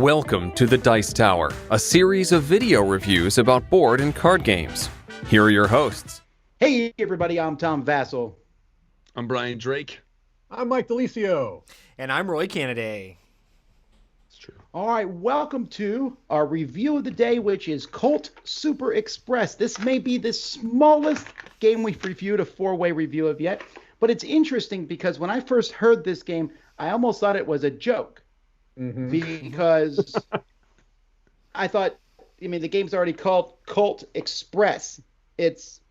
Welcome to the Dice Tower, a series of video reviews about board and card games. Here are your hosts. Hey everybody, I'm Tom Vassell. I'm Brian Drake. I'm Mike DeLisio. And I'm Roy Cannaday. It's true. All right, welcome to our review of the day, which is Colt Super Express. This may be the smallest game we've reviewed, a four-way review of yet, but it's interesting because when I first heard this game, I almost thought it was a joke. Because I thought, the game's already called Colt Express.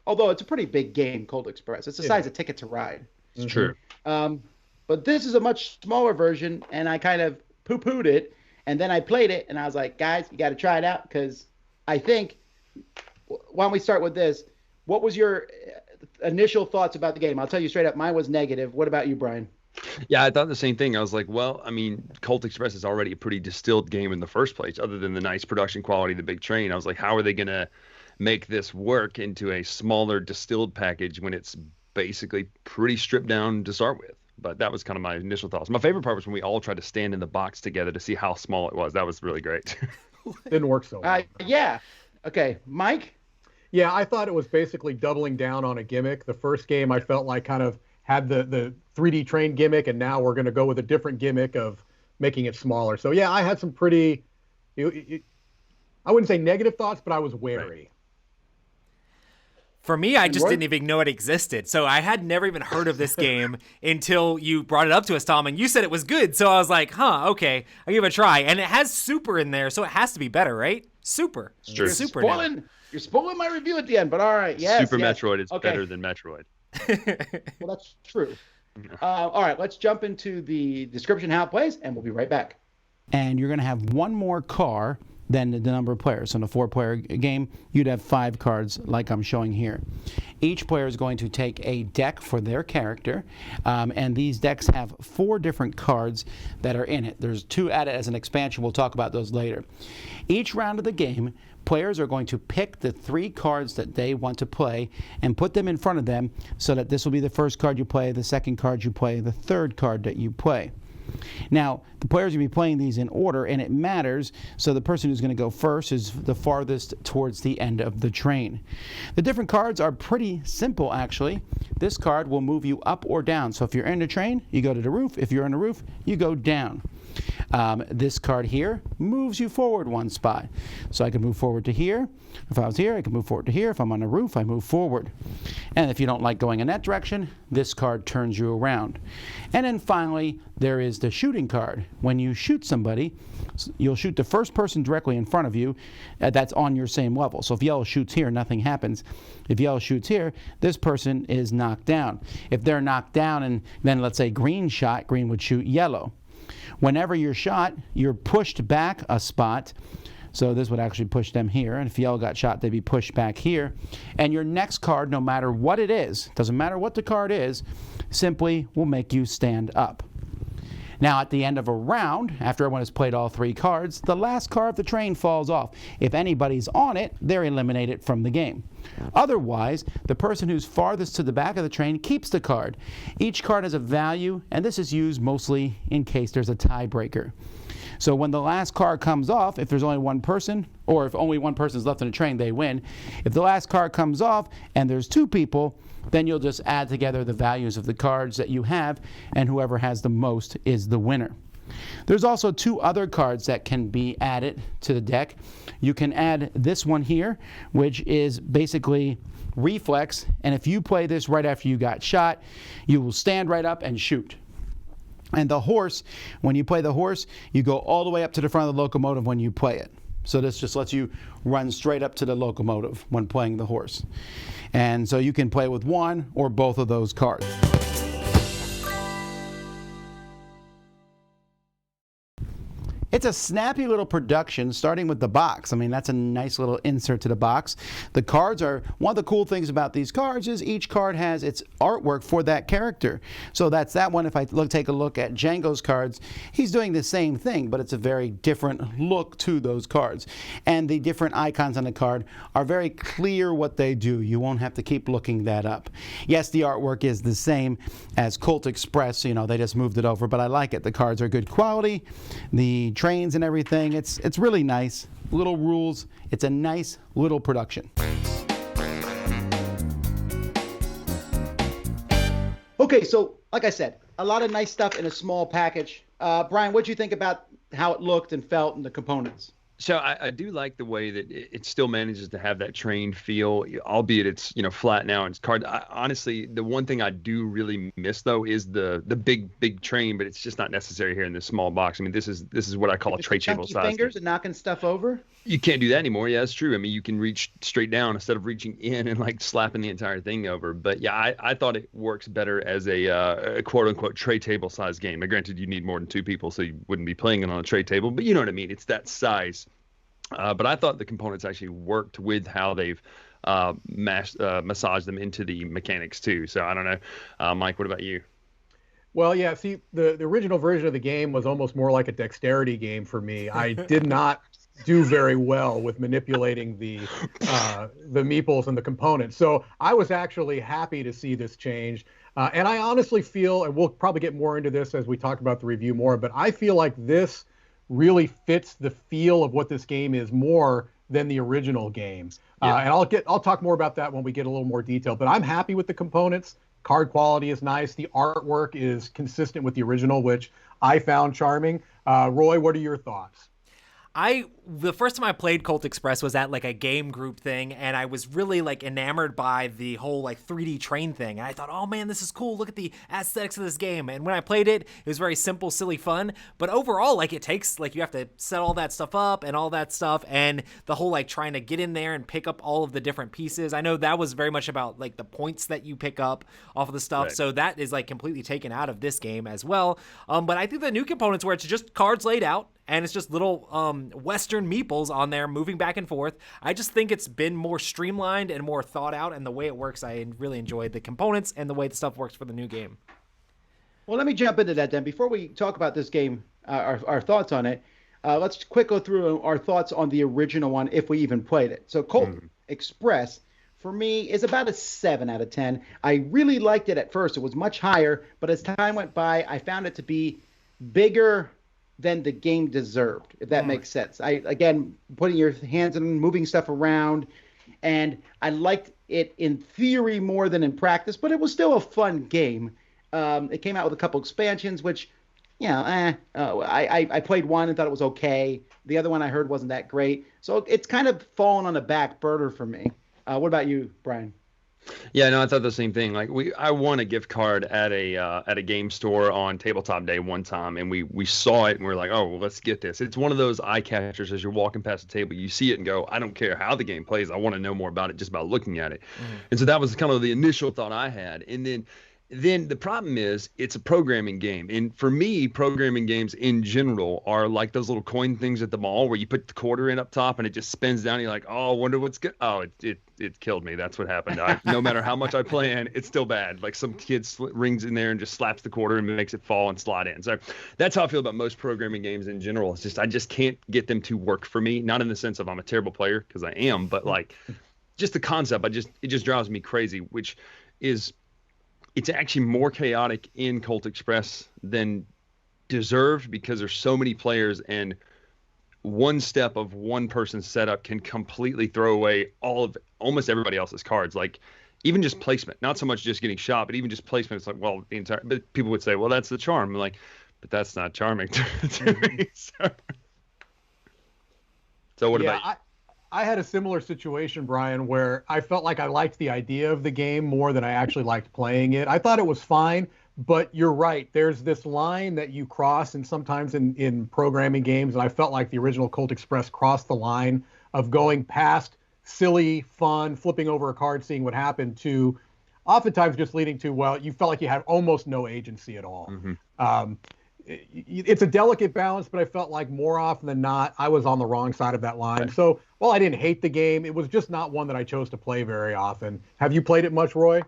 Although it's a pretty big game, Colt Express. It's the size of Ticket to Ride. It's true. But this is a much smaller version, and I kind of poo-pooed it, and then I played it, and I was like, guys, you got to try it out, because I think, why don't we start with this? What was your initial thoughts about the game? I'll tell you straight up, mine was negative. What about you, Brian? Yeah, I thought the same thing. I was like, Colt Express is already a pretty distilled game in the first place, other than the nice production quality, the big train. I was like, how are they going to make this work into a smaller distilled package when it's basically pretty stripped down to start with? But that was kind of my initial thoughts. My favorite part was when we all tried to stand in the box together to see how small it was. That was really great. Didn't work so well. Yeah. Okay, Mike? Yeah, I thought it was basically doubling down on a gimmick. The first game I felt like kind of had the 3D train gimmick, and now we're going to go with a different gimmick of making it smaller. So yeah, I had some pretty, I wouldn't say negative thoughts, but I was wary. Right. For me, I just didn't even know it existed. So I had never even heard of this game until you brought it up to us, Tom, and you said it was good. So I was like, okay, I'll give it a try. And it has Super in there, so it has to be better, right? Super. It's true. Super You're spoiling my review at the end, but all right. Yes, Super yes. Metroid is okay. better than Metroid. Well, that's true. All right, let's jump into the description, how it plays, and we'll be right back. And you're going to have one more car than the number of players. So in a 4-player game, you'd have 5 cards like I'm showing here. Each player is going to take a deck for their character, and these decks have 4 different cards that are in it. There's 2 added as an expansion. We'll talk about those later. Each round of the game, players are going to pick the 3 cards that they want to play and put them in front of them so that this will be the first card you play, the second card you play, the third card that you play. Now, the players will be playing these in order, and it matters, so the person who's going to go first is the farthest towards the end of the train. The different cards are pretty simple, actually. This card will move you up or down. So if you're in the train, you go to the roof. If you're on the roof, you go down. This card here moves you forward 1 spot. So I can move forward to here. If I was here, I can move forward to here. If I'm on the roof, I move forward. And if you don't like going in that direction, this card turns you around. And then finally, there is the shooting card. When you shoot somebody, you'll shoot the first person directly in front of you that's on your same level. So if yellow shoots here, nothing happens. If yellow shoots here, this person is knocked down. If they're knocked down and then let's say green shot, green would shoot yellow. Whenever you're shot, you're pushed back a spot. So this would actually push them here. And if yellow got shot, they'd be pushed back here. And your next card, no matter what it is, doesn't matter what the card is, simply will make you stand up. Now, at the end of a round, after everyone has played all 3 cards, the last card of the train falls off. If anybody's on it, they're eliminated from the game. Otherwise, the person who's farthest to the back of the train keeps the card. Each card has a value, and this is used mostly in case there's a tiebreaker. So when the last card comes off, if there's only one person, or if only one person is left in the train, they win. If the last card comes off and there's 2 people, then you'll just add together the values of the cards that you have, and whoever has the most is the winner. There's also 2 other cards that can be added to the deck. You can add this one here, which is basically reflex, and if you play this right after you got shot, you will stand right up and shoot. And the horse, when you play the horse, you go all the way up to the front of the locomotive when you play it. So this just lets you run straight up to the locomotive when playing the horse. And so you can play with one or both of those cards. It's a snappy little production, starting with the box. I mean, that's a nice little insert to the box. The cards are, one of the cool things about these cards is each card has its artwork for that character. So that's that one. If I take a look at Django's cards, he's doing the same thing, but it's a very different look to those cards. And the different icons on the card are very clear what they do. You won't have to keep looking that up. Yes, the artwork is the same as Colt Express. You know, they just moved it over, but I like it. The cards are good quality. The train trains and everything. It's really nice. Little rules. It's a nice little production. Okay, so like I said, a lot of nice stuff in a small package. Bryan, what do you think about how it looked and felt and the components? So I do like the way that it still manages to have that train feel, albeit it's flat now and it's card. Honestly, the one thing I do really miss though is the big train, but it's just not necessary here in this small box. I mean, this is what I call a tray table size. Fingers and knocking stuff over. You can't do that anymore. Yeah, that's true. I mean, you can reach straight down instead of reaching in and like slapping the entire thing over. But yeah, I thought it works better as a quote unquote tray table size game. Now, granted, you need more than 2 people, so you wouldn't be playing it on a tray table. But you know what I mean. It's that size. But I thought the components actually worked with how they've massaged them into the mechanics too. So I don't know, Mike. What about you? Well, yeah. See, the original version of the game was almost more like a dexterity game for me. I did not do very well with manipulating the meeples and the components. So I was actually happy to see this change. And I honestly feel, and we'll probably get more into this as we talk about the review more, but I feel like this really fits the feel of what this game is more than the original game. Yeah. And I'll talk more about that when we get a little more detail, but I'm happy with the components. Card quality is nice. The artwork is consistent with the original, which I found charming. Roy, what are your thoughts? The first time I played Colt Express was at like a game group thing, and I was really like enamored by the whole like 3D train thing. And I thought, oh man, this is cool. Look at the aesthetics of this game. And when I played it, it was very simple, silly fun. But overall, like it takes, like you have to set all that stuff up and all that stuff, and the whole like trying to get in there and pick up all of the different pieces. I know that was very much about like the points that you pick up off of the stuff. Right. So that is like completely taken out of this game as well. But I think the new components where it's just cards laid out, and it's just little Western meeples on there moving back and forth. I just think it's been more streamlined and more thought out, and the way it works, I really enjoyed the components and the way the stuff works for the new game. Well, let me jump into that then. Before we talk about this game, our thoughts on it, let's quick go through our thoughts on the original one, if we even played it. So Colt Express, for me, is about a 7 out of 10. I really liked it at first. It was much higher, but as time went by, I found it to be bigger than the game deserved, if that makes sense. Again, putting your hands in, moving stuff around, and I liked it in theory more than in practice, but it was still a fun game. It came out with a couple expansions, which, I played one and thought it was okay. The other one I heard wasn't that great. So it's kind of fallen on the back burner for me. What about you, Bryan? Yeah, no, I thought the same thing. Like I won a gift card at a game store on tabletop day one time, and we saw it and we are like, oh, well, let's get this. It's one of those eye catchers as you're walking past the table. You see it and go, I don't care how the game plays. I want to know more about it just by looking at it. And so that was kind of the initial thought I had. And then the problem is it's a programming game. And for me, programming games in general are like those little coin things at the mall where you put the quarter in up top and it just spins down. And you're like, oh, I wonder what's good. Oh, it killed me. That's what happened. No matter how much I plan, it's still bad. Like some kid rings in there and just slaps the quarter and makes it fall and slide in. So that's how I feel about most programming games in general. It's just I just can't get them to work for me. Not in the sense of I'm a terrible player, because I am, but like just the concept, it just drives me crazy, which is it's actually more chaotic in Colt Express than deserved, because there's so many players, and one step of one person's setup can completely throw away almost everybody else's cards. Like even just placement, not so much just getting shot, but even just placement. It's like, well, but people would say, well, that's the charm. I'm like, but that's not charming to me. So what about you? I had a similar situation, Bryan, where I felt like I liked the idea of the game more than I actually liked playing it. I thought it was fine, but you're right. There's this line that you cross, and sometimes in programming games, and I felt like the original Colt Express crossed the line of going past silly, fun, flipping over a card, seeing what happened, to oftentimes just leading to, well, you felt like you had almost no agency at all. It's a delicate balance, but I felt like more often than not, I was on the wrong side of that line. Right. So while I didn't hate the game, it was just not one that I chose to play very often. Have you played it much, Roy?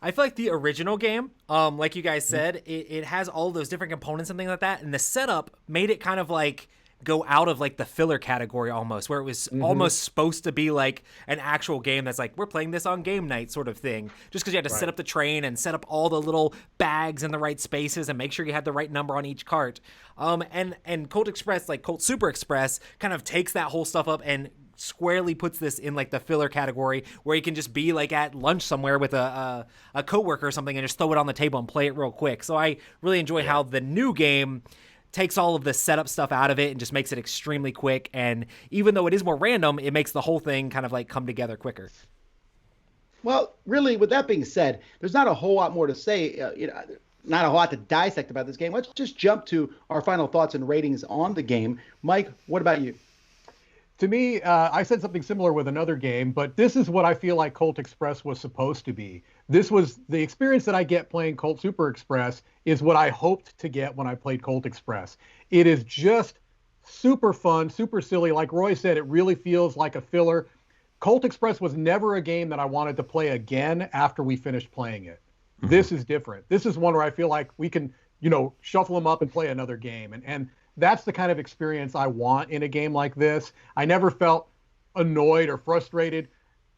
I feel like the original game, like you guys said, it has all those different components and things like that. And the setup made it kind of like go out of like the filler category almost, where it was almost supposed to be like an actual game that's like, we're playing this on game night sort of thing, just because you had to set up the train and set up all the little bags in the right spaces and make sure you had the right number on each cart. And Colt Express, like Colt Super Express, kind of takes that whole stuff up and squarely puts this in like the filler category, where you can just be like at lunch somewhere with a coworker or something and just throw it on the table and play it real quick. So I really enjoy how the new game takes all of the setup stuff out of it and just makes it extremely quick. And even though it is more random, it makes the whole thing kind of like come together quicker. Well, really, with that being said, there's not a whole lot more to say, not a whole lot to dissect about this game. Let's just jump to our final thoughts and ratings on the game. Mike, what about you? To me, I said something similar with another game, but this is what I feel like Colt Express was supposed to be. This was the experience that I get playing Colt Super Express is what I hoped to get when I played Colt Express. It is just super fun, super silly. Like Roy said, it really feels like a filler. Colt Express was never a game that I wanted to play again after we finished playing it. This is different. This is one where I feel like we can, shuffle them up and play another game. And that's the kind of experience I want in a game like this. I never felt annoyed or frustrated.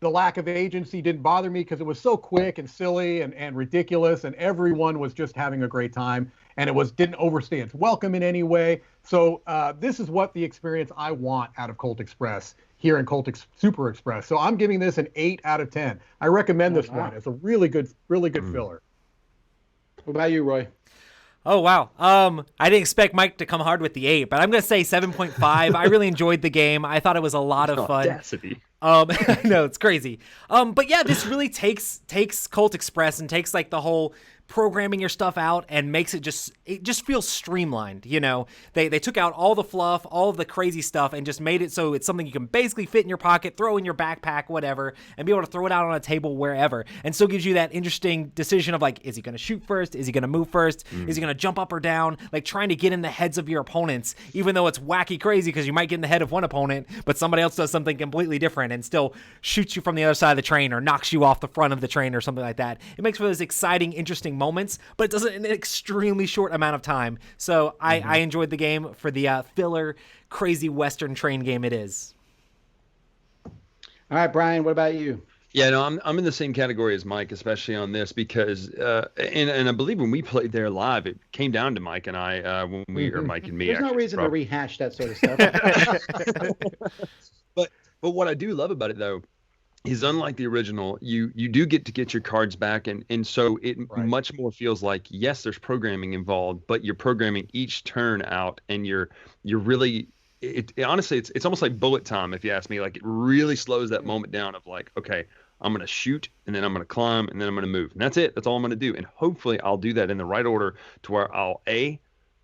The lack of agency didn't bother me because it was so quick and silly and ridiculous, and everyone was just having a great time, and it didn't overstay its welcome in any way. So this is what the experience I want out of Colt Express here in Super Express. So I'm giving this an 8 out of 10. I recommend this one. It's a really good filler. What about you, Roy? Oh, wow. I didn't expect Mike to come hard with the 8, but I'm going to say 7.5. I really enjoyed the game. I thought it was a lot of fun. Audacity. No, it's crazy. But yeah, this really takes Colt Express and takes like the whole programming your stuff out and makes it just feels streamlined. They took out all the fluff, all of the crazy stuff, and just made it so it's something you can basically fit in your pocket, throw in your backpack, whatever, and be able to throw it out on a table wherever, and still gives you that interesting decision of like, is he going to shoot first? Is he going to move first? Is he going to jump up or down? Like trying to get in the heads of your opponents, even though it's wacky crazy because you might get in the head of one opponent, but somebody else does something completely different and still shoots you from the other side of the train or knocks you off the front of the train or something like that. It makes for those exciting, interesting moments, but it does it in an extremely short amount of time. So I enjoyed the game for the filler, crazy Western train game it is. All right, Brian, what about you? Yeah, no, I'm in the same category as Mike, especially on this because, and I believe when we played there live, it came down to Mike and I or Mike and me. There's no reason to rehash that sort of stuff. But what I do love about it though is unlike the original, you do get to get your cards back, and so it much more feels like, yes, there's programming involved, but you're programming each turn out, and you're really honestly it's almost like bullet time, if you ask me. Like it really slows that moment down of like, okay, I'm gonna shoot, and then I'm gonna climb, and then I'm gonna move, and that's it. That's all I'm gonna do, and hopefully I'll do that in the right order to where I'll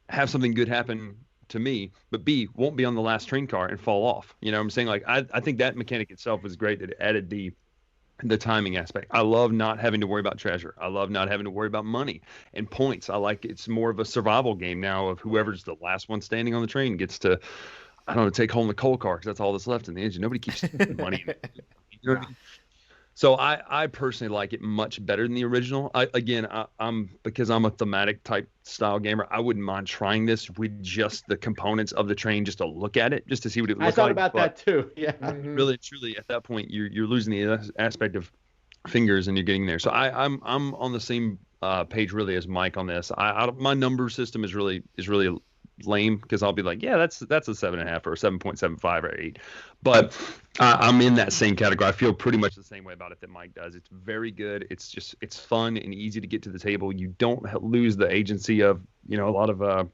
have something good happen to me, but B, won't be on the last train car and fall off. You know what I'm saying? Like I think that mechanic itself was great, that it added the timing aspect. I love not having to worry about treasure. I love not having to worry about money and points. I like it's more of a survival game now of whoever's the last one standing on the train gets to, I don't know, take home the coal car because that's all that's left in the engine. Nobody keeps money in it. You know what I mean? So I personally like it much better than the original. I'm because I'm a thematic type style gamer, I wouldn't mind trying this with just the components of the train, just to look at it, just to see what it looks like. I thought about that too. Yeah. Really, truly, at that point, you're losing the aspect of fingers and you're getting there. So I'm on the same page really as Mike on this. My number system is really lame because I'll be like, yeah, that's a 7.5 or a 7.75 or 8, but I'm in that same category. I feel pretty much the same way about it that Mike does. It's very good. It's fun and easy to get to the table. You don't lose the agency of a lot of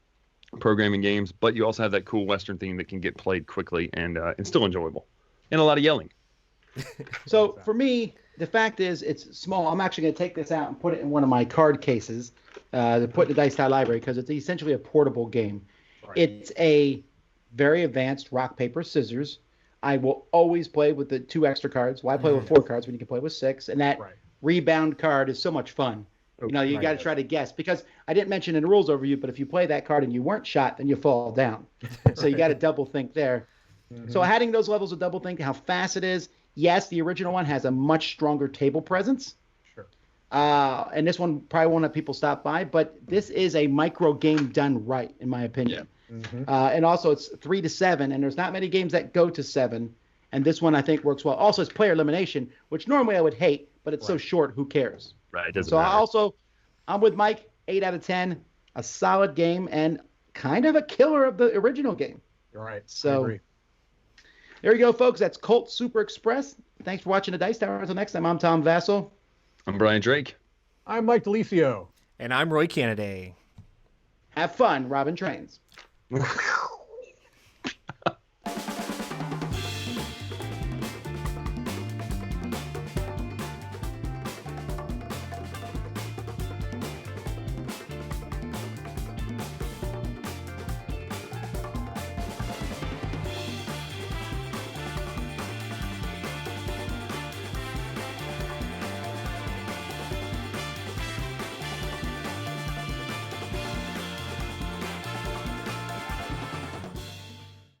programming games, but you also have that cool Western theme that can get played quickly and still enjoyable, and a lot of yelling. So for me, the fact is it's small. I'm actually going to take this out and put it in one of my card cases to put in the Dice Tower library because it's essentially a portable game. Right. It's a very advanced rock, paper, scissors. I will always play with the 2 extra cards. Why play with 4 cards when you can play with 6? And that rebound card is so much fun. You got to try to guess, because I didn't mention in the rules overview, but if you play that card and you weren't shot, then you fall down. So you got to double think there. So adding those levels of double think, how fast it is. Yes, the original one has a much stronger table presence. Sure. And this one probably won't have people stop by, but this is a micro game done right, in my opinion. And also it's 3 to 7, and there's not many games that go to 7. And this one I think works well. Also, it's player elimination, which normally I would hate, but it's so short, who cares? Right, it doesn't so matter. I'm with Mike, 8 out of 10, a solid game, and kind of a killer of the original game. You're right. So I agree. there you go, folks. That's Colt Super Express. Thanks for watching the Dice Tower. Until next time, I'm Tom Vassell. I'm Brian Drake. I'm Mike DeLisio. And I'm Roy Cannaday. Have fun, Robin Trains.